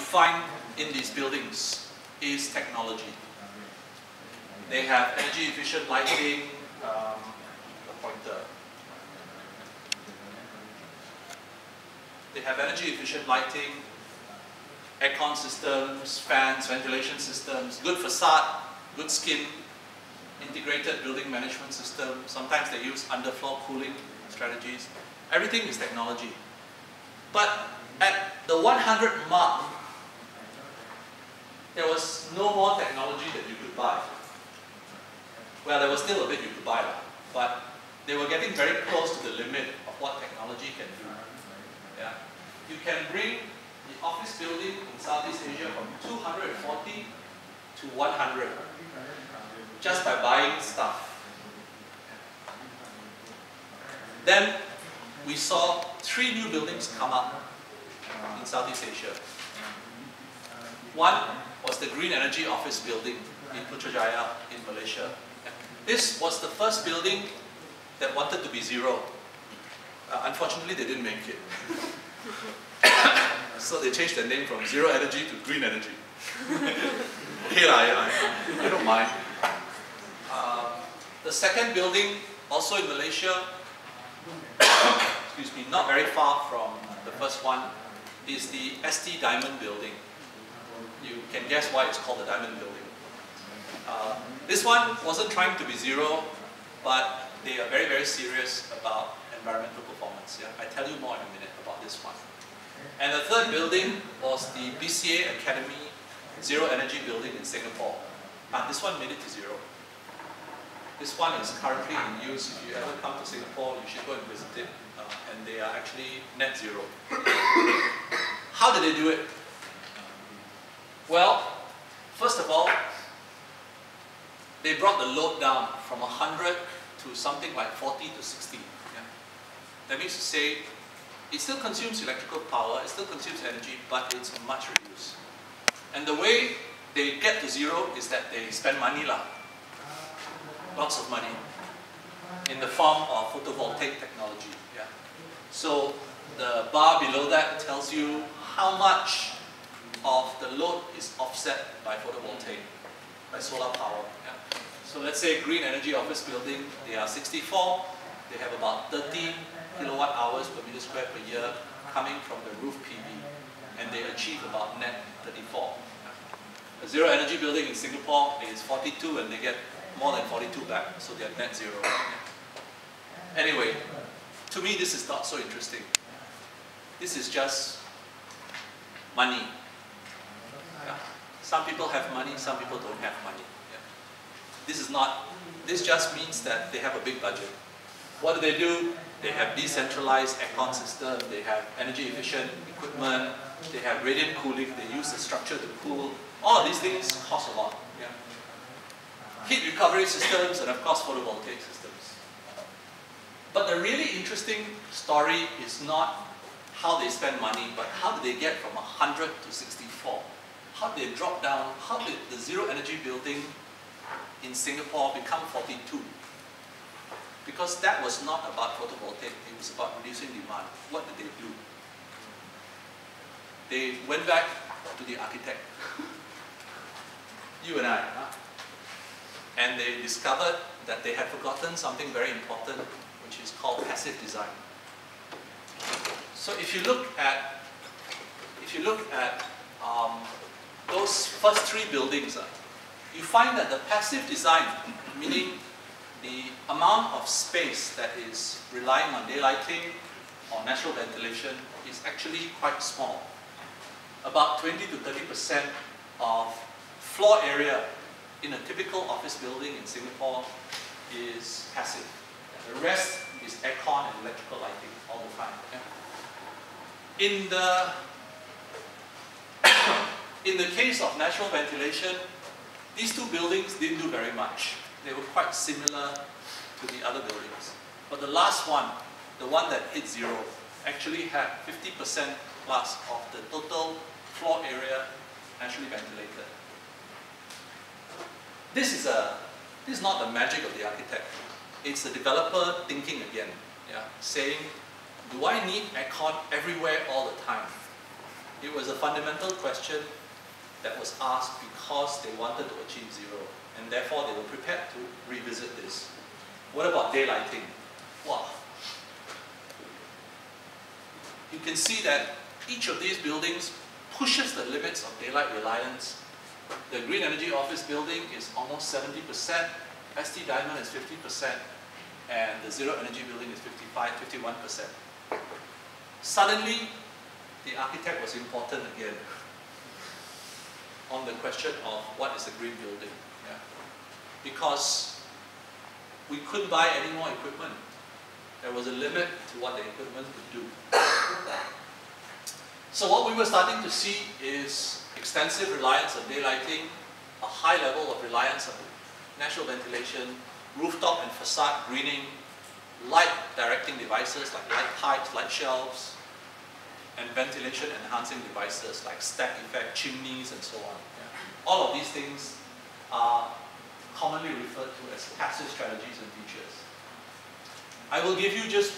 find in these buildings is technology. They have energy efficient lighting, the pointer. They have energy efficient lighting, aircon systems, fans, ventilation systems, good facade, good skin, integrated building management system. Sometimes they use underfloor cooling strategies. Everything is technology. But at the 100 mark, there was no more technology that you could buy. Well, there was still a bit you could buy, but they were getting very close to the limit of what technology can do. Yeah. You can bring the office building in Southeast Asia from 240 to 100 just by buying stuff. Then we saw 3 new buildings come up in Southeast Asia. One was the Green Energy Office building in Putrajaya in Malaysia. This was the first building that wanted to be zero. Unfortunately, they didn't make it. So they changed the name from Zero Energy to Green Energy. Okay, I don't mind. The second building, also in Malaysia, excuse me, not very far from the first one, is the ST Diamond building. You can guess why it's called the Diamond building. This one wasn't trying to be zero, but they are very, very serious about environmental performance. Yeah? I tell you more in a minute about this one. And the third building was the BCA Academy Zero Energy building in Singapore. This one made it to zero. This one is currently in use. If you ever come to Singapore, you should go and visit it. And they are actually net zero. How did they do it? Well, first of all, they brought the load down from 100 to something like 40 to 60. Yeah? That means to say, it still consumes electrical power, it still consumes energy, but it's much reduced. And the way they get to zero is that they spend money, lots of money, in the form of photovoltaic technology. Yeah? So the bar below that tells you how much of the load is offset by photovoltaic, by solar power. Yeah? So let's say Green Energy Office building, they are 64, they have about 13 kilowatt hours per meter square per year coming from the roof PV, and they achieve about net 34. A zero energy building in Singapore is 42 and they get more than 42 back, so they're net zero. Anyway, to me this is not so interesting. This is just money. Yeah. Some people have money, some people don't have money. Yeah. This just means that they have a big budget. What do? They have decentralized aircon system, they have energy efficient equipment, they have radiant cooling, they use the structure to cool. All of these things cost a lot. Yeah. Heat recovery systems and of course photovoltaic systems. But the really interesting story is not how they spend money, but how did they get from 100 to 64? How did they drop down? How did the zero energy building in Singapore become 42? Because that was not about photovoltaic, it was about reducing demand. What did they do? They went back to the architect, you and I, and they discovered that they had forgotten something very important, which is called passive design. So if you look at those first 3 buildings, you find that the passive design, meaning the amount of space that is relying on daylighting or natural ventilation is actually quite small. About 20 to 30% of floor area in a typical office building in Singapore is passive. The rest is aircon and electrical lighting all the time. Yeah? In the case of natural ventilation, these 2 buildings didn't do very much. They were quite similar to the other buildings. But the last one, the one that hit zero, actually had 50% plus of the total floor area naturally ventilated. This is not the magic of the architect. It's the developer thinking again, yeah, saying, do I need aircon everywhere all the time? It was a fundamental question that was asked because they wanted to achieve zero, and therefore they were prepared to revisit this. What about daylighting? Wow. You can see that each of these buildings pushes the limits of daylight reliance. The Green Energy Office building is almost 70%, ST Diamond is 50%, and the Zero Energy building is 51%. Suddenly, the architect was important again on the question of what is a green building. Yeah. Because we couldn't buy any more equipment. There was a limit to what the equipment could do. So what we were starting to see is extensive reliance on daylighting, a high level of reliance on natural ventilation, rooftop and facade greening, light directing devices like light pipes, light shelves, and ventilation enhancing devices like stack effect, chimneys, and so on. Yeah. All of these things are commonly referred to as passive strategies and features. I will give you just,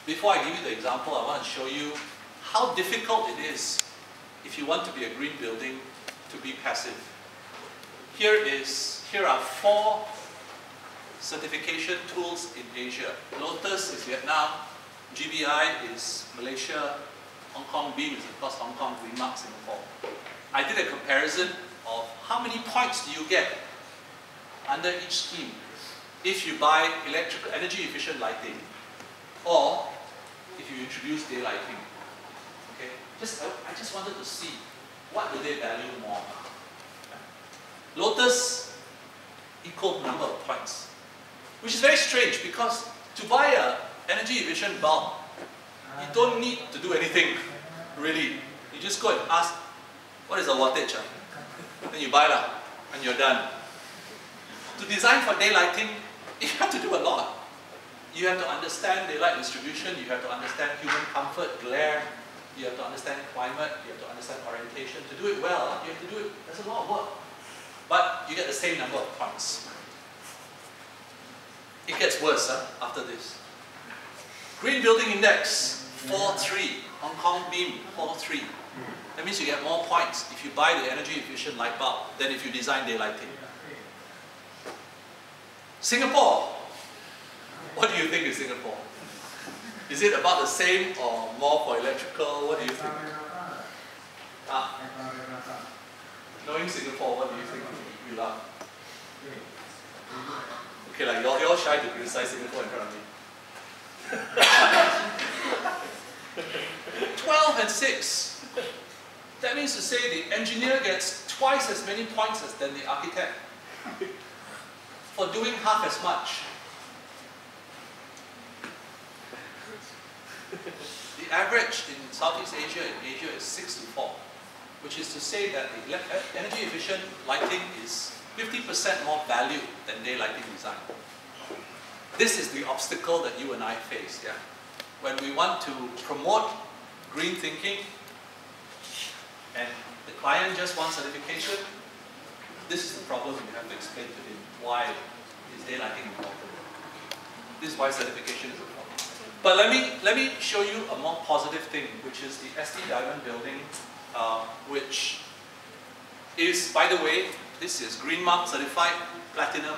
before I give you the example, I want to show you how difficult it is if you want to be a green building to be passive. Here are 4 certification tools in Asia. Lotus is Vietnam, GBI is Malaysia, Hong Kong Beam is of course Hong Kong, Greenmark Singapore. I did a comparison of how many points do you get under each scheme if you buy electrical energy efficient lighting or if you introduce daylighting. Okay? I just wanted to see what do they value more. Lotus equal number of points, which is very strange because to buy a energy efficient bulb, you don't need to do anything really. You just go and ask, what is the wattage? Then you buy it and you're done. To design for daylighting, you have to do a lot. You have to understand daylight distribution, you have to understand human comfort, glare, you have to understand climate, you have to understand orientation. To do it well, you have to do it, there's a lot of work. But you get the same number of points. It gets worse after this. Green Building Index, 4.3. Hong Kong Beam, 4.3. That means you get more points if you buy the energy efficient light bulb than if you design daylighting. Singapore. What do you think is Singapore? Is it about the same or more for electrical? What do you think? Knowing Singapore, what do you think? You laugh. Okay, like you're all shy to criticize Singapore in front of me. 12 and 6. That means to say the engineer gets twice as many points than the architect for doing half as much. The average in Southeast Asia and Asia is 6 to 4, which is to say that the energy efficient lighting is 50% more value than daylighting design. This is the obstacle that you and I face. Yeah? When we want to promote green thinking and the client just wants certification, this is the problem you have to explain to him. Why is daylighting important? This is why certification is important. But let me show you a more positive thing, which is the ST Diamond building, which is, by the way, this is Greenmark certified platinum.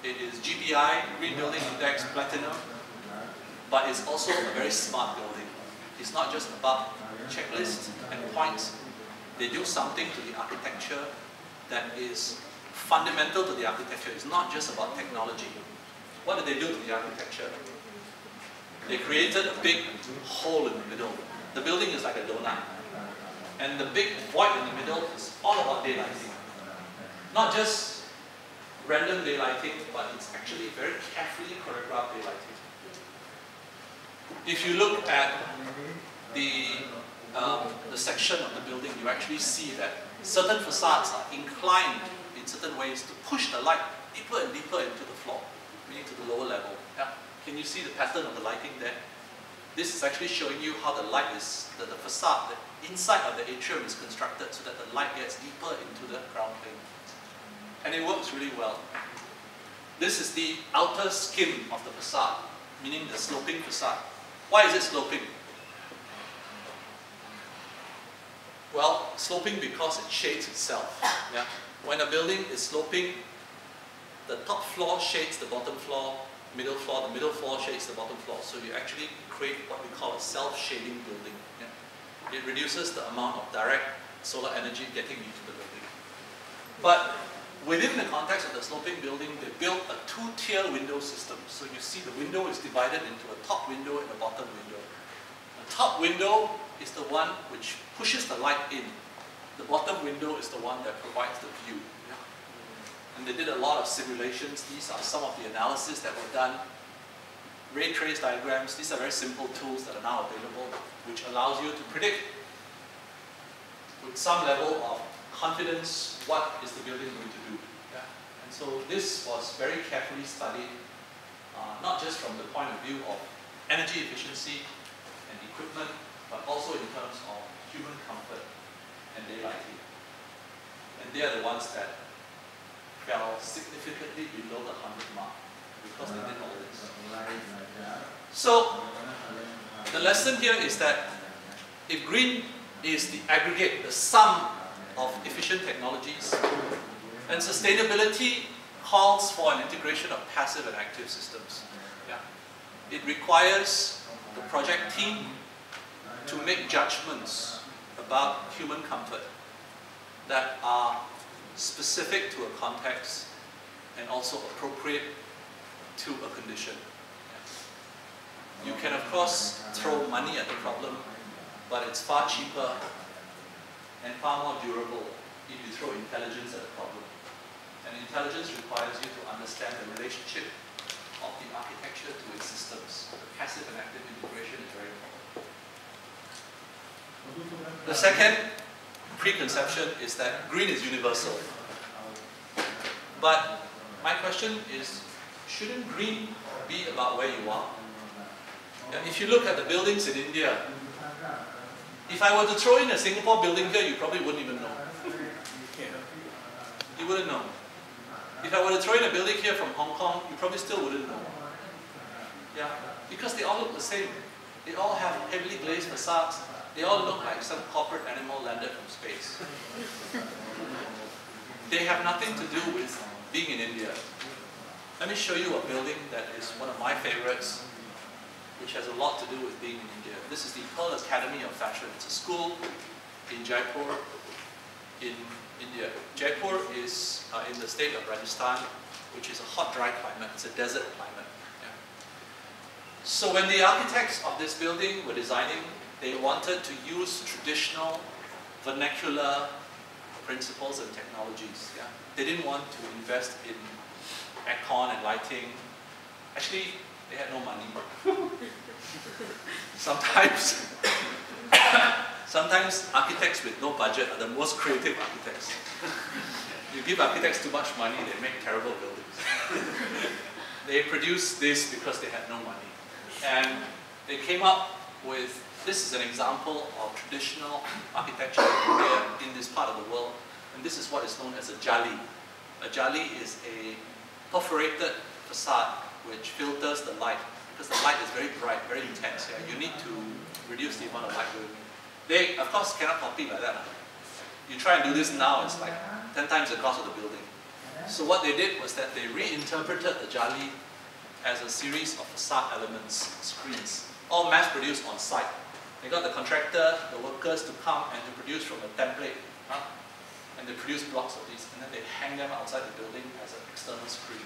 It is GBI, Green Building Index platinum, but it's also a very smart building. It's not just about checklists and points. They do something to the architecture that is fundamental to the architecture. It's not just about technology. What did they do to the architecture? They created a big hole in the middle. The building is like a donut. And the big void in the middle is all about daylighting. Not just random daylighting, but it's actually very carefully choreographed daylighting. If you look at the section of the building, you actually see that certain facades are inclined in certain ways to push the light deeper and deeper into the floor, meaning to the lower level. Yeah. Can you see the pattern of the lighting there? This is actually showing you how the light is, the facade, the inside of the atrium is constructed so that the light gets deeper into the ground plane. And it works really well. This is the outer skin of the facade, meaning the sloping facade. Why is it sloping? Well, sloping because it shades itself. Yeah? When a building is sloping, the top floor shades the bottom floor, the middle floor shades the bottom floor. So you actually create what we call a self-shading building. Yeah? It reduces the amount of direct solar energy getting into the building. But within the context of the sloping building, they built a two-tier window system. So you see the window is divided into a top window and a bottom window. The top window is the one which pushes the light in. The bottom window is the one that provides the view. Yeah? And they did a lot of simulations. These are some of the analysis that were done. Ray trace diagrams, these are very simple tools that are now available, which allows you to predict with some level of confidence what is the building going to do. Yeah? And so this was very carefully studied, not just from the point of view of energy efficiency and equipment, but also in terms of human comfort and daylighting. And they are the ones that fell significantly below the 100 mark because they did all this. So the lesson here is that if green is the aggregate, the sum of efficient technologies, and sustainability calls for an integration of passive and active systems. Yeah. It requires the project team to make judgments about human comfort that are specific to a context and also appropriate to a condition. You can of course throw money at the problem, but it's far cheaper and far more durable if you throw intelligence at the problem. And intelligence requires you to understand the relationship of the architecture to its systems. The passive and active integration is very important. The second preconception is that green is universal. But my question is, shouldn't green be about where you are? Yeah, if you look at the buildings in India, if I were to throw in a Singapore building here, you probably wouldn't even know. You wouldn't know. If I were to throw in a building here from Hong Kong, you probably still wouldn't know. Yeah, because they all look the same. They all have heavily glazed facades. They all look like some corporate animal landed from space. They have nothing to do with being in India. Let me show you a building that is one of my favorites, which has a lot to do with being in India. This is the Pearl Academy of Fashion. It's a school in Jaipur, in India. Jaipur is in the state of Rajasthan, which is a hot, dry climate. It's a desert climate. Yeah. So when the architects of this building were designing, they wanted to use traditional vernacular principles and technologies. Yeah. They didn't want to invest in aircon and lighting. Actually, they had no money. Sometimes architects with no budget are the most creative architects. You give architects too much money, they make terrible buildings. They produced this because they had no money. And they came up with, this is an example of traditional architecture in India, in this part of the world. And this is what is known as a jali. A jali is a perforated facade which filters the light, because the light is very bright, very intense. Yeah? You need to reduce the amount of light going in. They, of course, cannot copy like that. You try and do this now, it's like 10 times the cost of the building. So what they did was that they reinterpreted the jali as a series of facade elements, screens, all mass-produced on site. They got the contractor, the workers to come and to produce from a template. And they produce blocks of these, and then they hang them outside the building as an external screen.